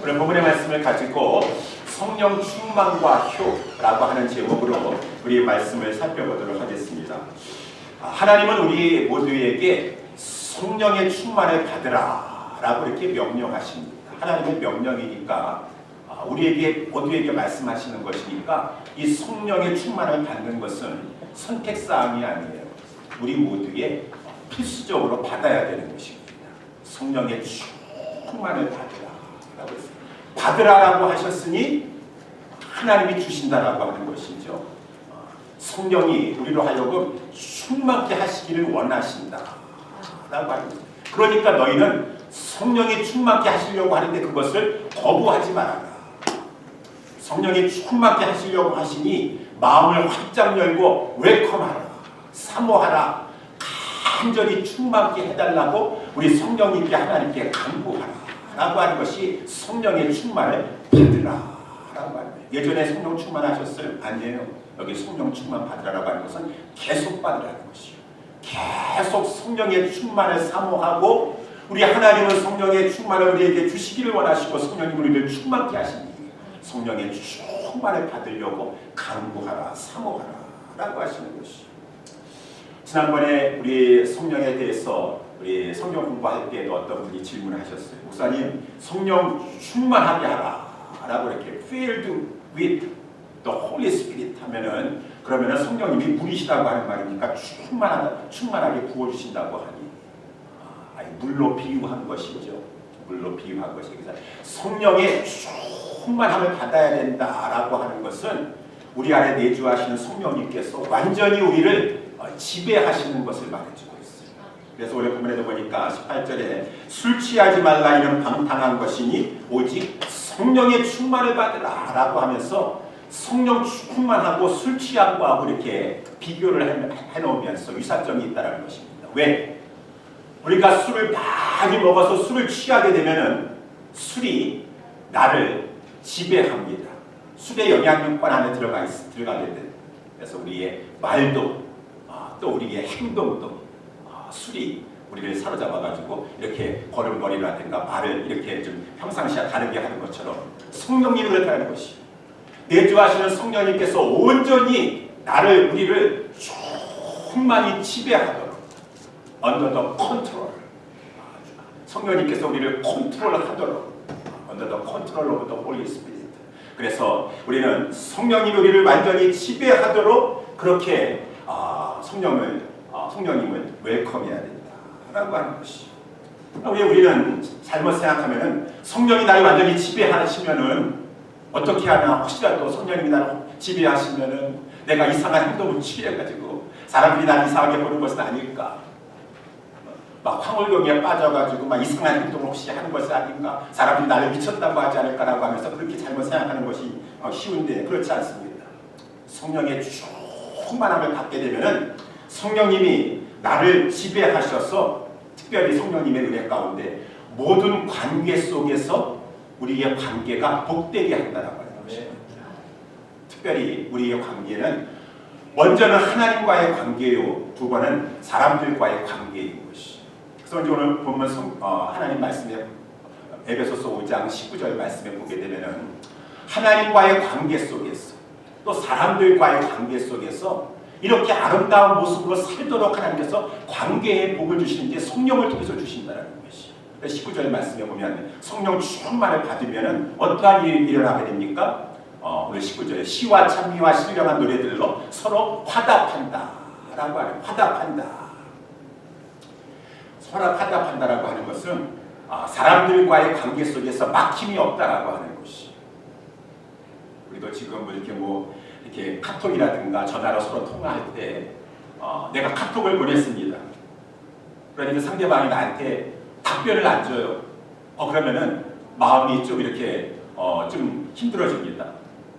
오늘 본문의 말씀을 가지고 성령 충만과 효라고 하는 제목으로 우리 말씀을 살펴보도록 하겠습니다. 하나님은 우리 모두에게 성령의 충만을 받으라 라고 이렇게 명령하십니다. 하나님의 명령이니까 우리에게 모두에게 말씀하시는 것이니까 이 성령의 충만을 받는 것은 선택사항이 아니에요. 우리 모두의 필수적으로 받아야 되는 것입니다. 성령의 충만을 받으라라고 했습니다. 받으라라고 하셨으니 하나님이 주신다라고 하는 것이죠. 성령이 우리로 하여금 충만케 하시기를 원하신다라고 하는 거예요. 그러니까 너희는 성령이 충만케 하시려고 하는데 그것을 거부하지 말아라. 성령이 충만케 하시려고 하시니 마음을 활짝 열고 웰컴하라. 사모하라. 간절히 충만케 해달라고 우리 성령님께 하나님께 간구하라 라고 하는 것이 성령의 충만을 받으라 라고 하는 거예요. 예전에 성령 충만하셨어요? 아니에요. 여기 성령 충만 받으라고 하는 것은 계속 받으라는 것이요. 계속 성령의 충만을 사모하고 우리 하나님은 성령의 충만을 우리에게 주시기를 원하시고 성령님 우리를 충만케 하시니 성령의 충만을 받으려고 간구하라 사모하라 라고 하시는 것이요. 지난번에 우리 성령에 대해서 우리 성경 공부할 때도 어떤 분이 질문을 하셨어요. 목사님, 성령 충만하게 하라 라고 이렇게 filled with the Holy Spirit 하면은 그러면은 성령님이 물이시다고 하는 말이니까 충만하게 부어주신다고 하니 물로 비유한 것이죠. 물로 비유한 것이 그래서 성령의 충만함을 받아야 된다라고 하는 것은 우리 안에 내주하시는 성령님께서 완전히 우리를 지배하시는 것을 말해주고 있어요. 그래서 오늘 본문에도 보니까 18절에 술 취하지 말라 이는 방탕한 것이니 오직 성령의 충만을 받으라 라고 하면서 성령 충만하고 술 취한 거하고 이렇게 비교를 해놓으면서 유사점이 있다는 것입니다. 왜? 우리가 술을 많이 먹어서 술을 취하게 되면은 술이 나를 지배합니다. 술의 영향력권 안에 들어가게 돼. 그래서 우리의 말도 또 우리의 행동도 술이 우리를 사로잡아가지고 이렇게 걸음걸이라든가 말을 이렇게 좀 평상시와 다르게 하는 것처럼 성령님을 그렇게 하는 것이 내주하시는 성령님께서 온전히 우리를 충만히 지배하도록 under the control 성령님께서 우리를 컨트롤하도록 under the control of the Holy Spirit 그래서 우리는 성령님이 우리를 완전히 지배하도록 그렇게 성령님을 웰컴해야 된다라고 하는 것이. 왜 우리는 잘못 생각하면은 성령이 나를 완전히 지배하시면은 어떻게 하나 혹시라도 성령님이 나를 지배하시면은 내가 이상한 행동을 취해가지고 사람들이 나를 이상하게 보는 것은 아닐까? 막 황홀경에 빠져가지고 막 이상한 행동을 혹시 하는 것이 아닌가? 사람들이 나를 미쳤다고 하지 않을까라고 하면서 그렇게 잘못 생각하는 것이 쉬운데 그렇지 않습니다. 성령의 충만함을 받게 되면은 성령님이 나를 지배하셔서 특별히 성령님의 은혜 가운데 모든 관계 속에서 우리의 관계가 복되게 한다라고 하는 것입니다. 특별히 우리의 관계는 먼저는 하나님과의 관계요, 두 번은 사람들과의 관계인 것이. 그래서 오늘 보면 하나님 말씀에 에베소서 5장 19절 말씀에 보게 되면은 하나님과의 관계 속에서 또 사람들과의 관계 속에서 이렇게 아름다운 모습으로 살도록 하나님께서 관계에 복을 주시는 게 성령을 통해서 주신다는 것이. 19절 말씀에 보면 성령 충만을 받으면 어떠한 일이 일어나게 됩니까? 오늘 19절에 시와 찬미와 신령한 노래들로 서로 화답한다 라고 하는 화답한다라고 하는 것은 사람들과의 관계 속에서 막힘이 없다라고 하는 것이. 우리도 지금 이렇게 카톡이라든가 전화로 서로 통화할 때 내가 카톡을 보냈습니다. 그러니까 상대방이 나한테 답변을 안 줘요. 그러면은 마음이 좀 이렇게 좀 힘들어집니다.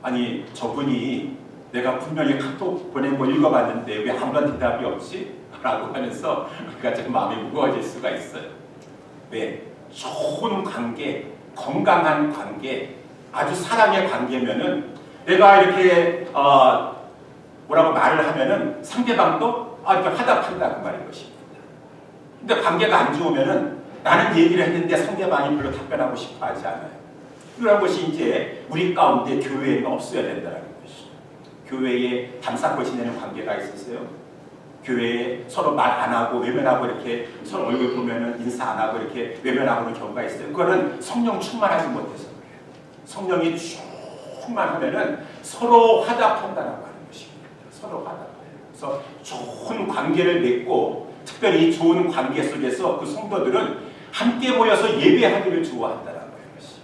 아니 저분이 내가 분명히 카톡 보낸 거 읽어봤는데 왜 아무런 대답이 없지? 라고 하면서 우리가 좀 마음이 무거워질 수가 있어요. 왜? 좋은 관계, 건강한 관계, 아주 사랑의 관계면은 내가 이렇게 뭐라고 말을 하면은 상대방도 이렇게 화답한다 그 말인 것입니다. 근데 관계가 안 좋으면은 나는 얘기를 했는데 상대방이 별로 답변하고 싶어 하지 않아요. 이런 것이 이제 우리 가운데 교회에는 없어야 된다는 것이. 교회에 담쌓고 지내는 관계가 있으세요? 교회에 서로 말 안 하고 외면하고 이렇게 서로 얼굴 보면은 인사 안 하고 이렇게 외면하고 그런 경우가 있어요. 그거는 성령 충만하지 못해서 그래요. 성령이 충만하면은 서로 화답한다라고 하는 것입니다. 서로 화답해요. 그래서 좋은 관계를 맺고 특별히 좋은 관계 속에서 그 성도들은 함께 모여서 예배하기를 좋아한다라고 하는 것이.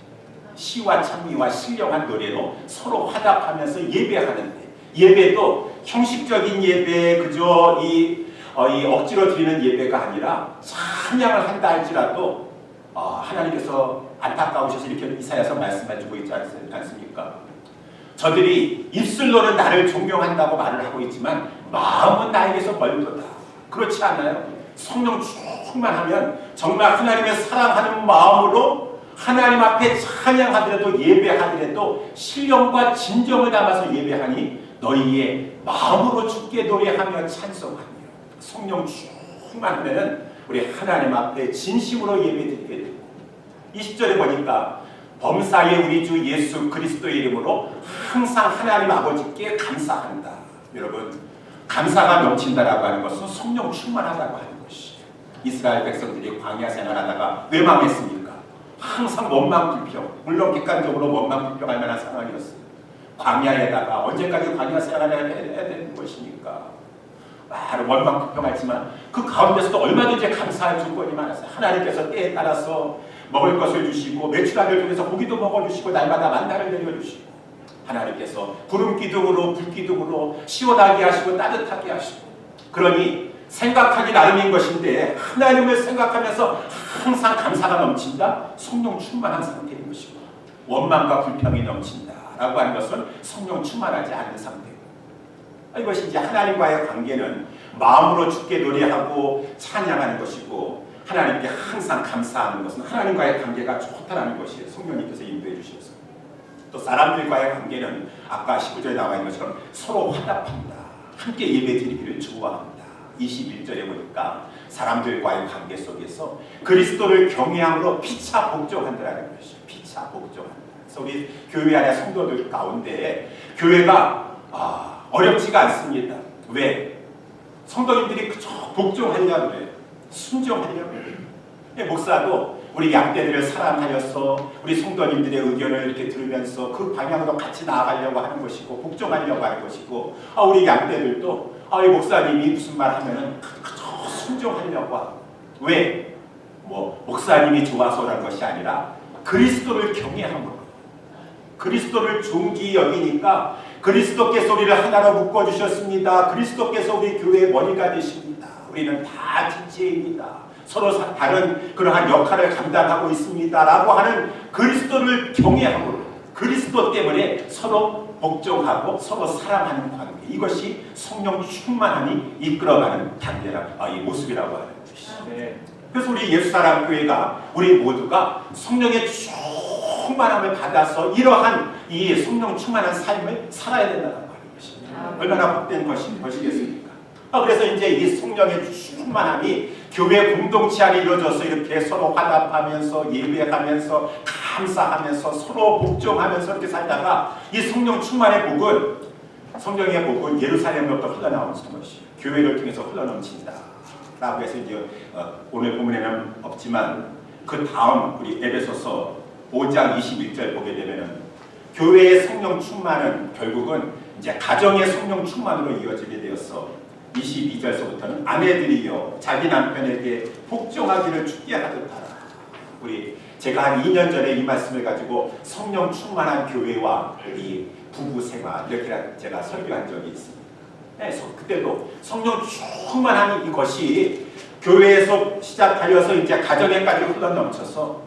시와 찬미와 신령한 노래로 서로 화답하면서 예배하는데 예배도 형식적인 예배 그저 이 억지로 드리는 예배가 아니라 찬양을 한다 할지라도 하나님께서 안타까우셔서 이렇게 이사야서 말씀해주고 있지 않습니까? 저들이 입술로는 나를 존경한다고 말을 하고 있지만 마음은 나에게서 멀도다. 그렇지 않나요? 성령 충만하면 정말 하나님의 사랑하는 마음으로 하나님 앞에 찬양하더라도 예배하더라도 신령과 진정을 담아서 예배하니 너희의 마음으로 주께 노래하며 찬송하며. 성령 충만하면 우리 하나님 앞에 진심으로 예배드리게 되고 20절에 보니까 범사의 우리 주 예수 그리스도의 이름으로 항상 하나님 아버지께 감사한다. 여러분, 감사가 넘친다라고 하는 것은 성령 충만하다고 하는 것이. 이스라엘 백성들이 광야 생활하다가 왜 망했습니까? 항상 원망불평, 물론 객관적으로 원망불평할 만한 상황이었어요. 광야에다가 언제까지 광야 생활을 해야 되는 것입니까? 원망불평하지만 그 가운데서도 얼마든지 감사할 조건이 많았어요. 하나님께서 때에 따라서 먹을 것을 주시고 메추라기를 통해서 고기도 먹어주시고 날마다 만나를 내려주시고 하나님께서 구름 기둥으로 불 기둥으로 시원하게 하시고 따뜻하게 하시고 그러니 생각하기 나름인 것인데 하나님을 생각하면서 항상 감사가 넘친다? 성령 충만한 상태인 것이고 원망과 불평이 넘친다라고 하는 것은 성령 충만하지 않은 상태고 이것이 이제 하나님과의 관계는 마음으로 주께 노래하고 찬양하는 것이고 하나님께 항상 감사하는 것은 하나님과의 관계가 좋다라는 것이에요. 성령님께서 인도해 주셔서. 또 사람들과의 관계는 아까 19절에 나와 있는 것처럼 서로 화답한다. 함께 예배드리기를 좋아한다. 21절에 보니까 사람들과의 관계 속에서 그리스도를 경외함으로 피차 복종한다라는 것이에요. 피차 복종한다. 그래서 우리 교회 안에 성도들 가운데 교회가 어렵지가 않습니다. 왜? 성도님들이 그저 복종하려고 해요. 순종하려고 해요. 목사도 우리 양떼들을 사랑하여서 우리 성도님들의 의견을 이렇게 들으면서 그 방향으로 같이 나아가려고 하는 것이고 복종하려고 하는 것이고 우리 양떼들도 이 목사님이 무슨 말 하면은 그저 순종하려고 하고 왜? 목사님이 좋아서라는 것이 아니라 그리스도를 경외함으로 그리스도를 존귀 여기니까 그리스도께서 우리를 하나로 묶어주셨습니다. 그리스도께서 우리 교회의 머리가 되십니다. 우리는 다 지체입니다. 서로 다른 그러한 역할을 감당하고 있습니다. 라고 하는 그리스도를 경외함으로 그리스도 때문에 서로 복종하고 서로 사랑하는 관계 이것이 성령 충만함이 이끌어가는 단계라 이 모습이라고 하는 것이죠. 네. 그래서 우리 예수사랑교회가 우리 모두가 성령의 충만함을 받아서 이러한 이 성령 충만한 삶을 살아야 된다는 하는 것입니다. 얼마나 복된 것이겠습니까? 그래서 이제 이 성령의 충만함이 교회 공동체 안에 이루어져서 이렇게 서로 화답하면서 예배하면서 감사하면서 서로 복종하면서 이렇게 살다가 이 성령 충만의 복은 성령의 복은 예루살렘으로부터 흘러나오는 것이 교회를 통해서 흘러넘친다. 라고 해서 이제 오늘 본문에는 없지만 그 다음 우리 에베소서 5장 21절 보게 되면은 교회의 성령 충만은 결국은 이제 가정의 성령 충만으로 이어지게 되었어. 22절서부터는 아내들이여 자기 남편에게 복종하기를 주께 하듯 하라. 제가 한 2년 전에 이 말씀을 가지고 성령 충만한 교회와 이 부부 생활 이렇게 제가 설교한 적이 있습니다. 그때도 성령 충만한 이것이 교회에서 시작하여서 이제 가정에까지 흘러넘쳐서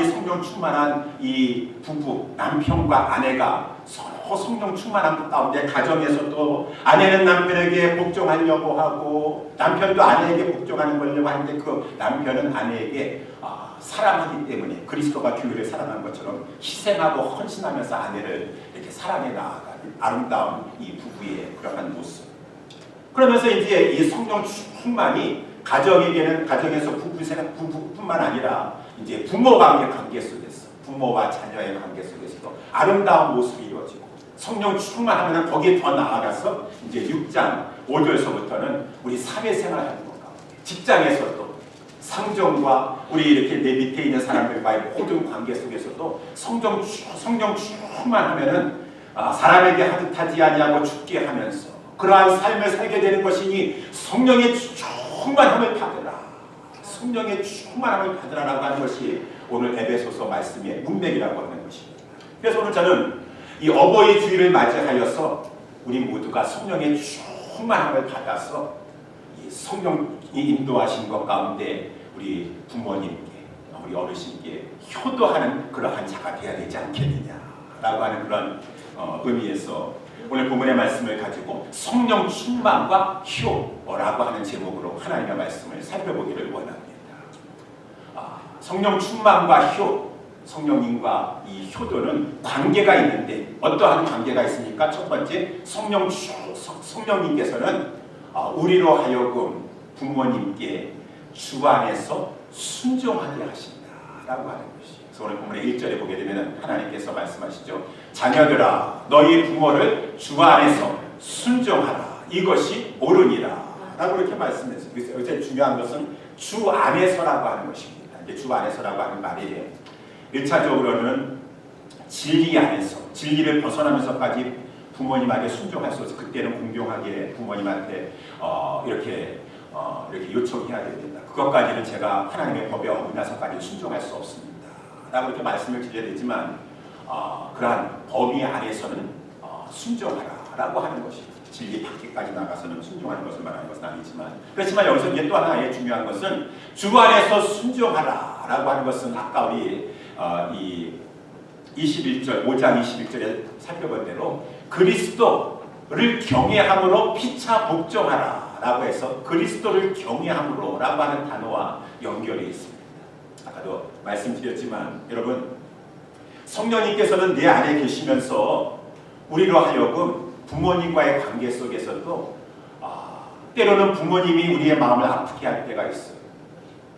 이 성령 충만한 이 부부, 남편과 아내가 서로 성령 충만한 가운데 가정에서도 아내는 남편에게 복종하려고 하고 남편도 아내에게 복종하는 거려고 하는데 그 남편은 아내에게 사랑하기 때문에 그리스도가 교회를 사랑한 것처럼 희생하고 헌신하면서 아내를 이렇게 사랑해 나아가는 아름다운 이 부부의 그러한 모습. 그러면서 이제 이 성령 충만이 가정에게는 가정에서 부부뿐만 아니라 이제 부모 관계 속에서 부모와 자녀의 관계 속에서도 아름다운 모습이 이루어지고 성령 충만하면 거기에 더 나아가서 이제 6장 5절서부터는 우리 사회생활 하는 것 가운데 직장에서도 상정과 우리 이렇게 내 밑에 있는 사람들과의 모든 관계 속에서도 성령 충만하면은 사람에게 하듯하지 아니하고 죽게 하면서 그러한 삶을 살게 되는 것이니 성령의 충만함을 받으라. 성령의 충만함을 받으라라고 하는 것이 오늘 에베소서 말씀의 문맥이라고 하는 것입니다. 그래서 오늘 저는 이 어버이 주일을 맞이하여서 우리 모두가 성령의 충만함을 받아서 이 성령이 인도하신 것 가운데 우리 부모님께 우리 어르신께 효도하는 그러한 자가 되어야 되지 않겠느냐라고 하는 그런 의미에서 오늘 본문의 말씀을 가지고 성령 충만과 효라고 하는 제목으로 하나님의 말씀을 살펴보기를 원합니다. 성령 충만과 효, 성령님과 이 효도는 관계가 있는데 어떠한 관계가 있습니까? 첫 번째, 성령님께서는 우리로 하여금 부모님께 주 안에서 순종하게 하신다라고 하는 것이. 그래서 오늘 본문의 1절에 보게 되면 하나님께서 말씀하시죠. 자녀들아 너희 부모를 주 안에서 순종하라. 이것이 옳으니라. 라고 이렇게 말씀했어요. 여기서 중요한 것은 주 안에서라고 하는 것입니다. 이제 주 안에서라고 하는 말이 1차적으로는 진리 안에서, 진리를 벗어나면서까지 부모님에게 순종할 수 없어. 그때는 공평하게 부모님한테 이렇게 요청해야 됩니다. 그것까지는 제가 하나님의 법에 어긋나서까지 순종할 수 없습니다. 라고 이렇게 말씀을 드려야 되지만 그러한 범위 안에서는 순종하라 라고 하는 것입니다. 진리 밖에까지 나가서는 순종하는 것을 말하는 것은 아니지만 그렇지만 여기서 이제 또 하나의 중요한 것은 주 안에서 순종하라 라고 하는 것은 아까 우리 이 21절 5장 21절에 살펴본 대로 그리스도를 경외함으로 피차 복종하라 라고 해서 그리스도를 경외함으로 라고 하는 단어와 연결이 있습니다. 아까도 말씀드렸지만 여러분 성령님께서는 내 안에 계시면서 우리로 하여금 부모님과의 관계 속에서도 때로는 부모님이 우리의 마음을 아프게 할 때가 있어요.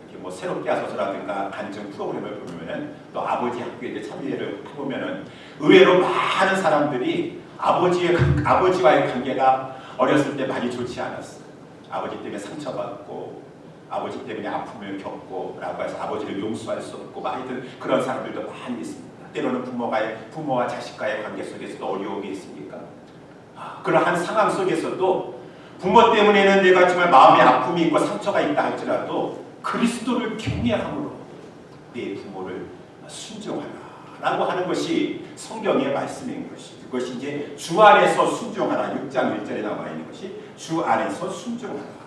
이렇게 뭐 새롭게 하소서라든가 간증 프로그램을 보면은 또 아버지 학교에 참여를 해보면은 의외로 많은 사람들이 아버지와의 관계가 어렸을 때 많이 좋지 않았어요. 아버지 때문에 상처받고 아버지 때문에 아픔을 겪고 라고 해서 아버지를 용서할 수 없고 하여튼 그런 사람들도 많이 있습니다. 때로는 부모와 자식과의 관계 속에서도 어려움이 있습니까? 그러한 상황 속에서도 부모 때문에는 내가 정말 마음의 아픔이 있고 상처가 있다 할지라도 그리스도를 경외함으로 내 부모를 순종하라 라고 하는 것이 성경의 말씀인 것이. 그것이 이제 주 안에서 순종하라. 6장 1절에 나와 있는 것이 주 안에서 순종하라.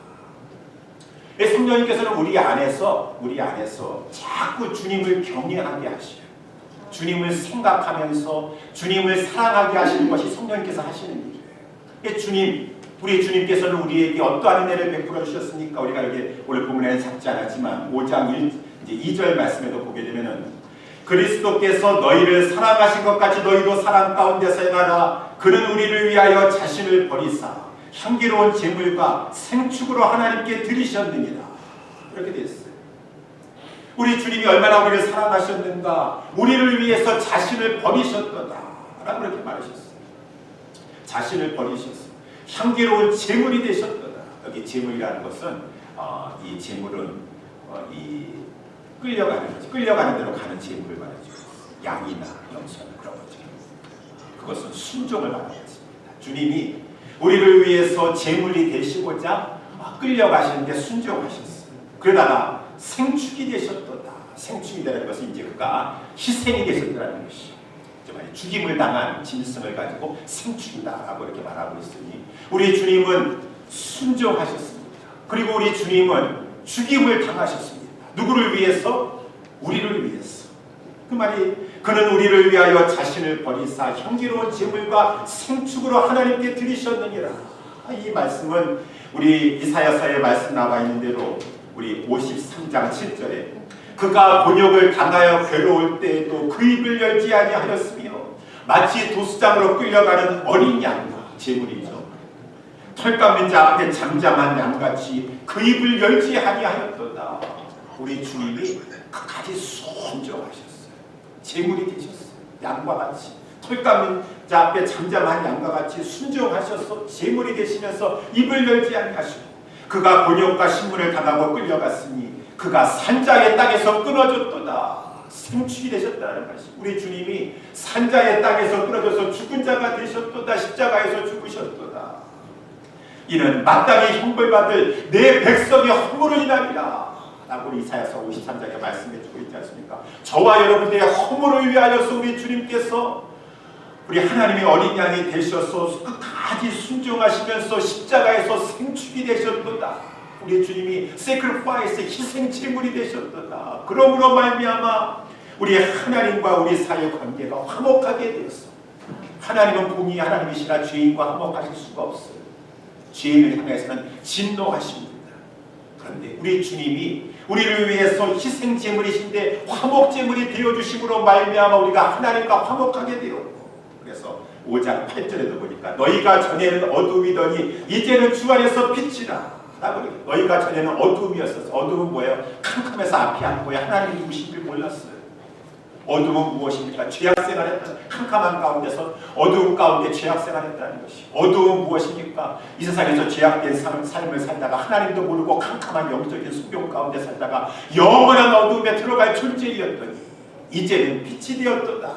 성령님께서는 우리 안에서 자꾸 주님을 경외하게 하시요. 주님을 생각하면서 주님을 사랑하게 하시는 것이 성령님께서 하시는 일이에요. 우리 주님께서는 우리에게 어떠한 은혜를 베풀어 주셨습니까? 우리가 여기 오늘 본문에는 잡지 않았지만 5장 2절 말씀에도 보게 되면은 그리스도께서 너희를 사랑하신 것 같이 너희도 사랑 가운데서 행하라. 그는 우리를 위하여 자신을 버리사 향기로운 제물과 생축으로 하나님께 드리셨느니라. 이렇게 되어 있어요. 우리 주님이 얼마나 우리를 사랑하셨는가. 우리를 위해서 자신을 버리셨도다 라고 이렇게 말하셨어요. 자신을 버리셨어요. 향기로운 제물이 되셨도다. 여기 제물이라는 것은 이 제물은 이 끌려가는 대로 가는 제물을 말하죠. 양이나 염소나 그런 거죠. 그것은 순종을 말하겠습니다. 주님이 우리를 위해서 제물이 되시고자 끌려가시는데 순종하셨어요. 그러다가 생축이 되셨도다. 생축이 되는 것은 이제 그가 희생이 되셨다는 것이. 죽임을 당한 짐승을 가지고 생축이다라고 이렇게 말하고 있으니 우리 주님은 순종하셨습니다. 그리고 우리 주님은 죽임을 당하셨습니다. 누구를 위해서? 우리를 위해서. 그 말이 그는 우리를 위하여 자신을 버리사 향기로운 제물과 생축으로 하나님께 드리셨느니라. 이 말씀은 우리 이사야서에 말씀 나와 있는 대로 우리 53장 7절에 그가 곤욕을 당하여 괴로울 때에도 그 입을 열지 아니하였으며 마치 도수장으로 끌려가는 어린 양과 제물이죠. 털 깎는 자 앞에 잠잠한 양같이 그 입을 열지 아니하였도다. 우리 주님이 끝까지 순종하셨어요. 제물이 되셨어요. 양과 같이 털 감은 자 앞에 잠잠한 양과 같이 순종하셔서 제물이 되시면서 입을 열지 아니하시고 그가 곤욕과 신문을 당하고 끌려갔으니 그가 산자의 땅에서 끊어졌도다. 생축이 되셨다는 것이 우리 주님이 산자의 땅에서 끊어져서 죽은 자가 되셨도다. 십자가에서 죽으셨도다. 이는 마땅히 형벌받을 내 백성의 허물을 인함이라 라고 이사야서 53장에 말씀해 주고 있지 않습니까? 저와 여러분들의 허물을 위하여서 우리 주님께서 우리 하나님의 어린 양이 되셔서 끝까지 순종하시면서 십자가에서 생축이 되셨도다. 우리 주님이 sacrifice 희생 제물이 되셨도다. 그러므로 말미암아 우리 하나님과 우리 사이의 관계가 화목하게 되었어. 하나님은 공의 하나님이시라 죄인과 화목하실 수가 없어요. 죄인을 향해서는 진노하십니다. 그런데 우리 주님이 우리를 위해서 희생 제물이신데 화목 제물이 되어주심으로 말미암아 우리가 하나님과 화목하게 되었고, 그래서 5장 8절에도 보니까 너희가 전에는 어둠이더니 이제는 주 안에서 빛이라 라고. 너희가 전에는 어둠이었었어. 어둠은 뭐예요? 캄캄해서 앞이 안 보여. 하나님이 누구신지 몰랐어요. 어둠은 무엇입니까? 죄악생활했다. 캄캄한 가운데서 어두운 가운데 죄악생활했다는 것이. 어둠은 무엇입니까? 이 세상에서 죄악된 삶을 살다가 하나님도 모르고 캄캄한 영적인 소경 가운데 살다가 영원한 어둠에 들어갈 존재이었더니 이제는 빛이 되었도다.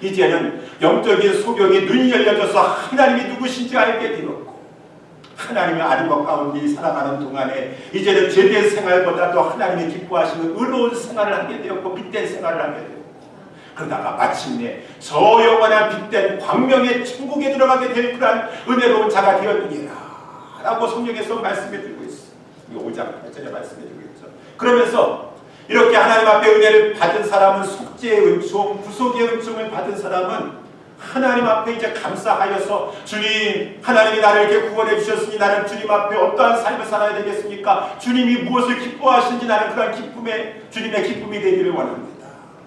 이제는 영적인 소경이 눈이 열려져서 하나님이 누구신지 알게 되었고, 하나님의 아는 것 가운데 살아가는 동안에 이제는 죄된 생활보다도 하나님이 기뻐하시는 의로운 생활을 하게 되었고 빛된 생활을 하게 되었고, 그러다가 마침내 저 영원한 빛된 광명의 천국에 들어가게 될 그러한 은혜로운 자가 되었느니라 라고 성경에서 말씀해 주고 있어요. 5장 8절에 말씀해 주고 있죠. 그러면서 이렇게 하나님 앞에 은혜를 받은 사람은 속죄의 은총, 구속의 은총을 받은 사람은 하나님 앞에 이제 감사하여서 주님, 하나님이 나를 이렇게 구원해 주셨으니 나는 주님 앞에 어떠한 삶을 살아야 되겠습니까? 주님이 무엇을 기뻐하시는지 나는 그런 기쁨에 주님의 기쁨이 되기를 원합니다.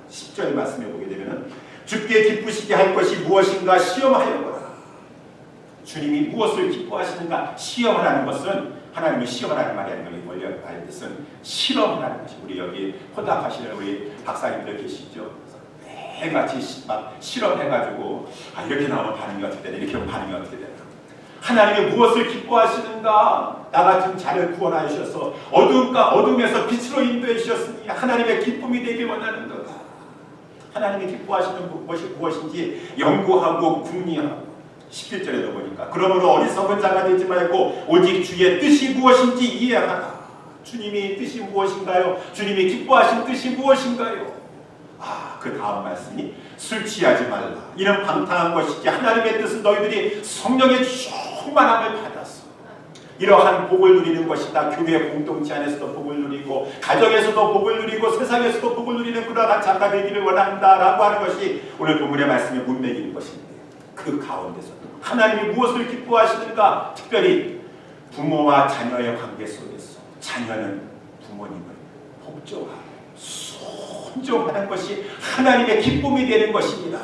10절 말씀해 보게 되면 주께 기쁘시게 할 것이 무엇인가 시험하여 보라. 주님이 무엇을 기뻐하시는가 시험하라는 것은 하나님이 시험하라는 말이 아니고 원래 말 뜻은 실험하라는 것이. 우리 여기 호답하시는 우리 박사님들 계시죠? 매일같이 막 실험해가지고 이렇게 나오면 반응이 어떻게 되나, 이렇게 하면 반응이 어떻게 되나. 하나님이 무엇을 기뻐하시는가? 나 같은 자를 구원하여 주셔서 어둠에서 빛으로 인도해 주셨으니 하나님의 기쁨이 되길 원하는 거다. 하나님이 기뻐하시는 것이 무엇인지 연구하고 궁리하고. 11절에도 보니까 그러므로 어리석은 자가 되지 말고 오직 주의 뜻이 무엇인지 이해하라. 주님이 뜻이 무엇인가요? 주님이 기뻐하신 뜻이 무엇인가요? 그 다음 말씀이 술 취하지 말라. 이는 방탕한 것이지 하나님의 뜻은 너희들이 성령의 충만함을 받았어. 이러한 복을 누리는 것이다. 교회 공동체 안에서도 복을 누리고 가정에서도 복을 누리고 세상에서도 복을 누리는 그러한 자가 되기를 원한다 라고 하는 것이 오늘 본문의 말씀의 문맥인 것인데, 그 가운데서도 하나님이 무엇을 기뻐하시는가? 특별히 부모와 자녀의 관계 속에서 자녀는 부모님을 복종하고 순종하는 것이 하나님의 기쁨이 되는 것입니다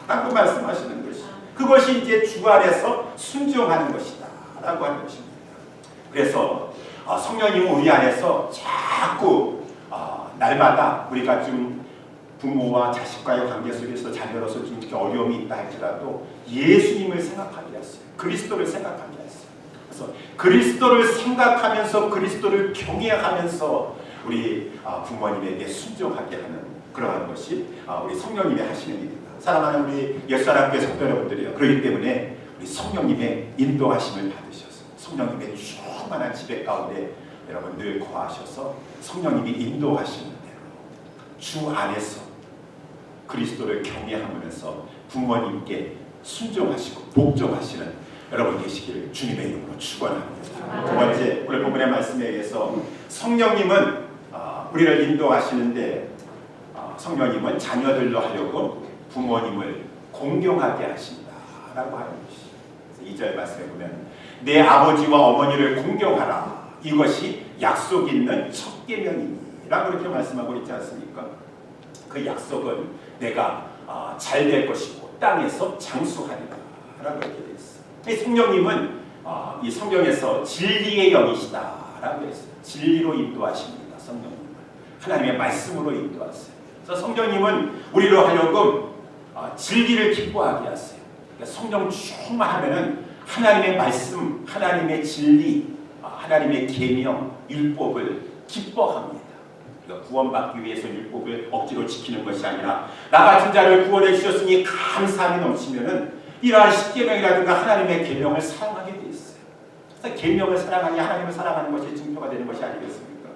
라고 말씀하시는 것이, 그것이 이제 주 안에서 순종하는 것이다 라고 하는 것입니다. 그래서 성령님은 우리 안에서 자꾸 날마다 우리가 좀 부모와 자식과의 관계 속에서 자녀로서 좀 이렇게 어려움이 있다 할지라도 예수님을 생각하게 했어요. 그리스도를 생각하게 했어요. 그래서 그리스도를 생각하면서 그리스도를 경외하면서 우리 부모님에게 순종하게 하는 그러한 것이 우리 성령님이 하시는 일입니다. 사랑하는 우리 옛사람교회 성도 여러분들이요, 그렇기 때문에 우리 성령님의 인도하심을 받으셔서 성령님의 충만한 지배 가운데 여러분 늘 거하셔서 성령님이 인도하시는 대로 주 안에서 그리스도를 경외하면서 부모님께 순종하시고 복종하시는 여러분 계시기를 주님의 이름으로 축원합니다. 두 번째, 오늘 본문의 말씀에 의해서 성령님은 우리를 인도하시는데 성령님은 자녀들로 하려고 부모님을 공경하게 하신다 라고 하는 것이 2절 말씀에 보면 내 아버지와 어머니를 공경하라. 이것이 약속 있는 첫 계명이니 라고 이렇게 말씀하고 있지 않습니까? 그 약속은 내가 잘 될 것이고 땅에서 장수하리라 라고 이렇게 되어 있어요. 성령님은 이 성경에서 진리의 영이시다 라고 했어요. 진리로 인도하십니다. 성령님은 하나님의 말씀으로 인도하세요. 그래서 성령님은 우리로 하여금 진리를 기뻐하게 하세요. 그러니까 성령 충만하면은 하나님의 말씀, 하나님의 진리, 하나님의 계명, 율법을 기뻐합니다. 그러니까 구원받기 위해서 율법을 억지로 지키는 것이 아니라 나 같은 자를 구원해 주셨으니 감사함이 넘치면은 이러한 십계명이라든가 하나님의 계명을 사랑하게 돼 있어요. 그래서 계명을 사랑하니 하나님을 사랑하는 것이 증거가 되는 것이 아니겠습니까?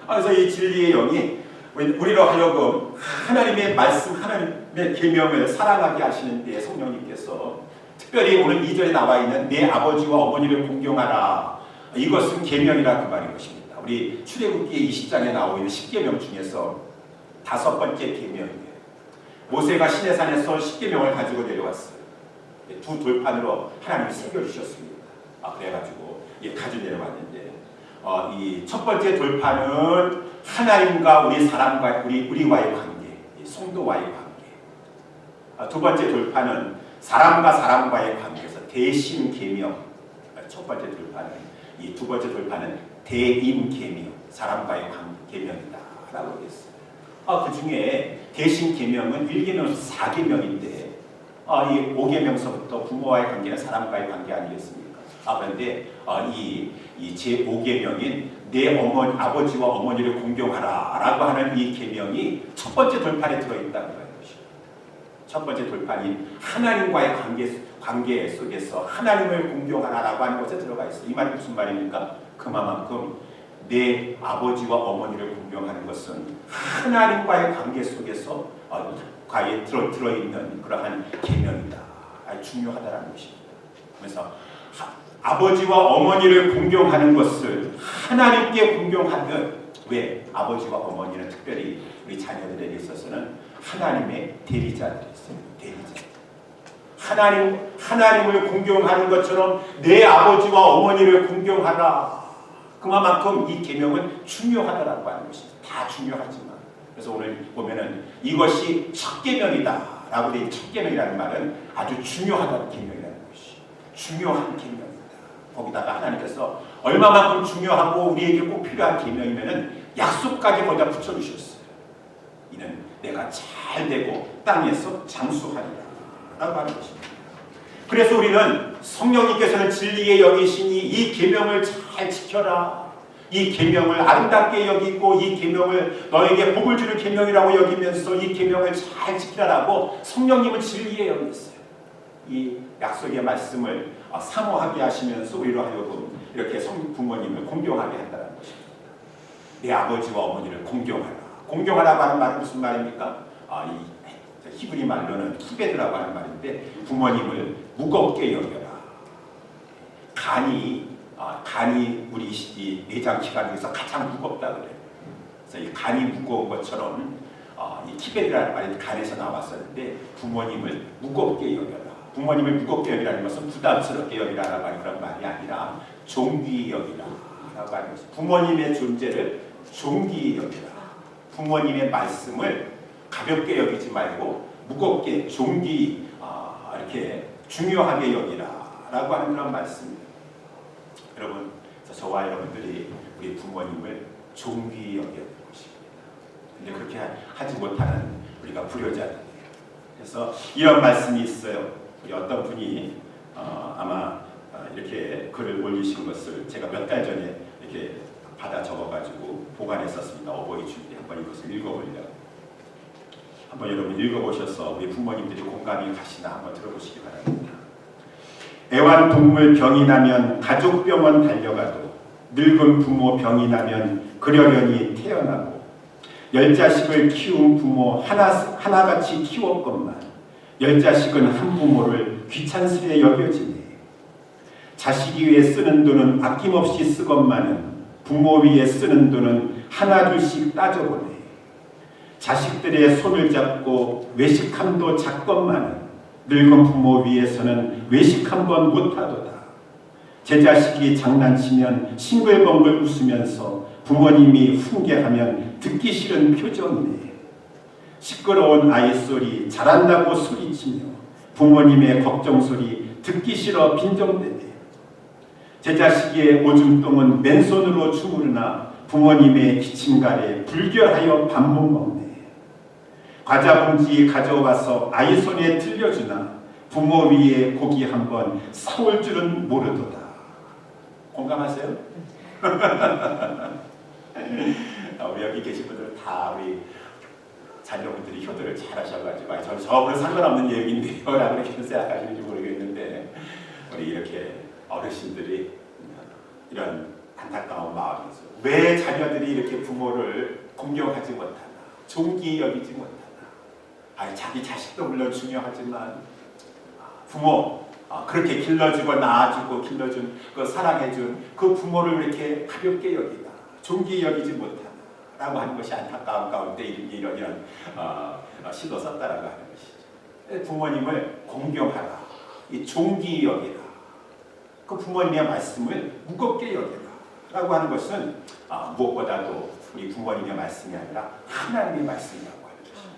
그래서 이 진리의 영이 우리로 하여금 하나님의 말씀, 하나님의 계명을 사랑하게 하시는 데 성령님께서 특별히 오늘 2절에 나와 있는 내 아버지와 어머니를 공경하라. 이것은 계명이라 그 말인 것입니다. 우리 출애굽기 20장에 나오고 있는 10계명 중에서 5번째 계명이에요. 모세가 시내산에서 10계명을 가지고 내려왔어요. 2 돌판으로 하나님이 새겨주셨습니다. 그래가지고 가지고 내려왔는데 이 첫 번째 돌판은 하나님과 우리 사람과 우리와의 관계, 성도와의 관계. 두 번째 돌판은 사람과 사람과의 관계에서 대신 계명. 첫 번째 돌판은 이 두 번째 돌판은 대인 계명, 사람과의 계명이다라고 했어요. 그 중에 대신 계명은 1계명에서 4계명인데 이 5계명서부터 부모와의 관계는 사람과의 관계 아니겠습니까? 그런데 이 제 5계명인 내 아버지와 어머니를 공경하라라고 하는 이 계명이 첫 번째 돌판에 들어있다는 것입니다. 첫 번째 돌판이 하나님과의 관계 속에서 하나님을 공경하라라고 하는 것에 들어가 있어요. 이 말이 무슨 말입니까? 그만큼 내 아버지와 어머니를 공경하는 것은 하나님과의 관계 속에서 들어있는 그러한 계명이다. 아주 중요하다는 것입니다. 그래서 아버지와 어머니를 공경하는 것을 하나님께 공경하듯, 왜? 아버지와 어머니는 특별히 우리 자녀들에게 있어서는 하나님의 대리자들이었어요. 하나님을 공경하는 것처럼 내 아버지와 어머니를 공경하라. 그만큼 이 계명은 중요하다라고 하는 것입니다. 다 중요하지만, 그래서 오늘 보면은 이것이 첫 계명이다라고 돼. 첫 계명이라는 말은 아주 중요하다는 계명이라는 것이 중요한 계명이다. 거기다가 하나님께서 얼마만큼 중요하고 우리에게 꼭 필요한 계명이면은 약속까지 거기다 붙여주셨어요. 이는 내가 잘 되고 땅에서 장수하리라 라고 하는 것입니다. 그래서 우리는 성령님께서는 진리에 여기시니 이 계명을 잘 지켜라. 이 계명을 아름답게 여기고 이 계명을 너에게 복을 주는 계명이라고 여기면서 이 계명을 잘 지키라라고 성령님은 진리에 여기셨어요. 이 약속의 말씀을 사모하게 하시면서 우리로 하여금 이렇게 부모님을 공경하게 한다는 것입니다. 내 아버지와 어머니를 공경하라. 공경하라고 하는 말은 무슨 말입니까? 이 히브리 말로는 키베드라고 하는 말인데 부모님을 무겁게 여겨라. 간이 우리 이 내장 기관 중에서 가장 무겁다 그래요. 그래서 이 간이 무거운 것처럼 이 키베드라는 말이 간에서 나왔었는데 부모님을 무겁게 여겨라. 부모님을 무겁게 여기라는 것은 부담스럽게 여기라라고 하는 그런 말이 아니라 존귀히 여기라라고 하는 것입니다. 부모님의 존재를 존귀히 여기라. 부모님의 말씀을 가볍게 여기지 말고 무겁게 존귀히 이렇게 중요하게 여기라라고 하는 그런 말씀입니다. 여러분, 저와 여러분들이 우리 부모님을 존귀히 여겨야 되는 것입니다. 근데 그렇게 하지 못하는 우리가 불효자들이에요. 그래서 이런 말씀이 있어요. 우리 어떤 분이 아마 이렇게 글을 올리신 것을 제가 몇 달 전에 이렇게 받아 적어가지고 보관했었습니다. 어버이 주일에 한번 이것을 읽어보려고. 한번 여러분 읽어보셔서 우리 부모님들이 공감이 가시나 한번 들어보시기 바랍니다. 애완동물 병이 나면 가족병원 달려가도 늙은 부모 병이 나면 그러려니 태어나고 10자식을 키운 부모 하나같이 키웠건만 10자식은 한 부모를 귀찮스레 여겨지네. 자식 위에 쓰는 돈은 아낌없이 쓰건만은 부모 위에 쓰는 돈은 하나둘씩 따져보네. 자식들의 손을 잡고 외식함도 작건만은 늙은 부모 위에서는 외식 한 번 못하도다. 제 자식이 장난치면 싱글벙글 웃으면서 부모님이 훈계하면 듣기 싫은 표정이네. 시끄러운 아이 소리 잘한다고 소리치며 부모님의 걱정 소리 듣기 싫어 빈정대네. 제 자식의 오줌똥은 맨손으로 주무르나 부모님의 기침가래 불결하여 밥 못 먹네. 과자 봉지 가져와서 아이 손에 들려주나 부모 위에 고기 한번 사올 줄은 모르도다. 공감하세요? 우리 여기 계신 분들 다 우리 자녀분들이 효도를 잘 하셔가지고 저하고는 상관없는 얘기인데요 라고 이렇게 생각하시는지 모르겠는데, 우리 이렇게 어르신들이 이런 안타까운 마음이죠. 왜 자녀들이 이렇게 부모를 공경하지 못하나, 존귀 여기지 못하나. 자기 자식도 물론 중요하지만 부모 그렇게 길러주고 낳아주고 길러준 그 사랑해준 그 부모를 이렇게 가볍게 여기나, 존귀 여기지 못하나 라고 하는 것이 안타까운 가운데 이런 시도 썼다라고 하는 것이죠. 부모님을 공경하라, 이 존귀 여기라, 그 부모님의 말씀을 무겁게 여기라 라고 하는 것은 무엇보다도 우리 부모님의 말씀이 아니라 하나님의 말씀이라고 하는 것입니다.